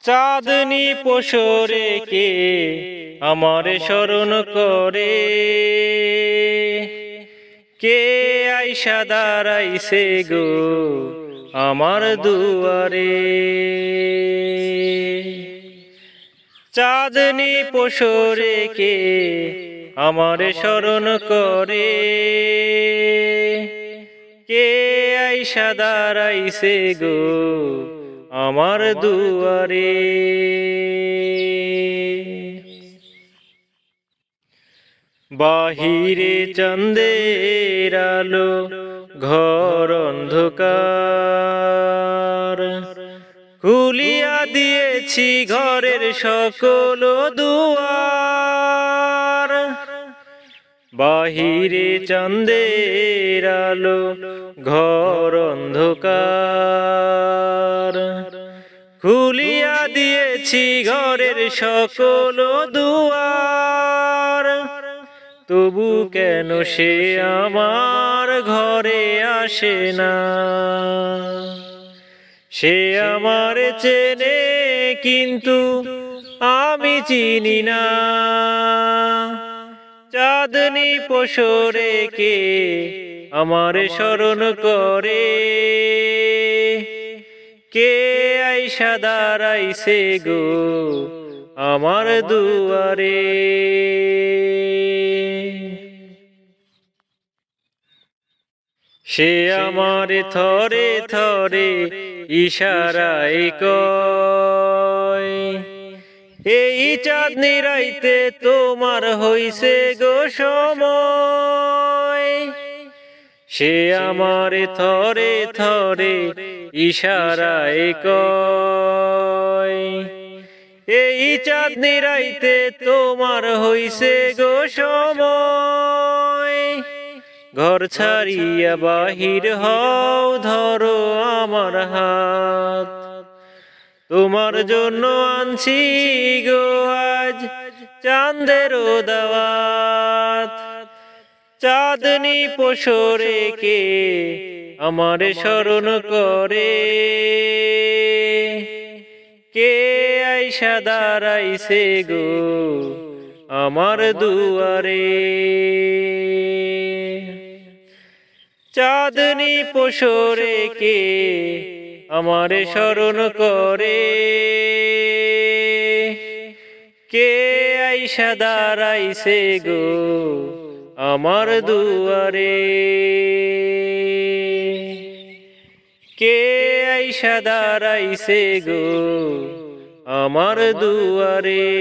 চাঁদনি পশরে কে আমারে স্মরণ করে, কে আইসা দাঁড়াইছে গো আমার দুয়ারে। চাঁদনি পশরে কে আমারে স্মরণ করে, কে আইসা দাঁড়াইছে গো আমার দুয়ারে। বাহিরে চাঁদের আলো, ঘর অন্ধকার, খুলিয়া দিয়েছি ঘরের সকল দুয়ার। বাহিরে চাঁদের আলো, ঘর অন্ধকার, খুলিয়া দিয়েছি ঘরের সকল দুয়ার। তবু কেন সে আমার ঘরে আসে না? সে আমার চেনে কিন্তু আমি চিনি না। চাঁদনি পশরে কে আমারে স্মরণ করে, কে আইসা দাঁড়াইছে গো আমার দুয়ারে। সে আমারে থরে থরে ইশারায় কয়, এই চাঁদনি রাইতে তোমার হইছে গো সময়। সে আমারে থরে থরে ইশারায় কয়, এই চাঁদনি রাইতে তোমার হইছে গো সময়। ঘর ছাড়িয়া বাহির হও, ধরো আমার হাত, তোমার জন্য আনছি গো আজ চাঁদের দাওয়াত। চাঁদনি পশরে কে আমারে স্মরণ করে, কে আইসা দাঁড়াইছে গো আমার দুয়ারে। চাঁদনি পশরে কে আমারে স্মরণ করে, কে আইসা দাঁড়াইছে গো আমার দুয়ারে। কে আইসা দাঁড়াইছে গো আমার দুয়ারে।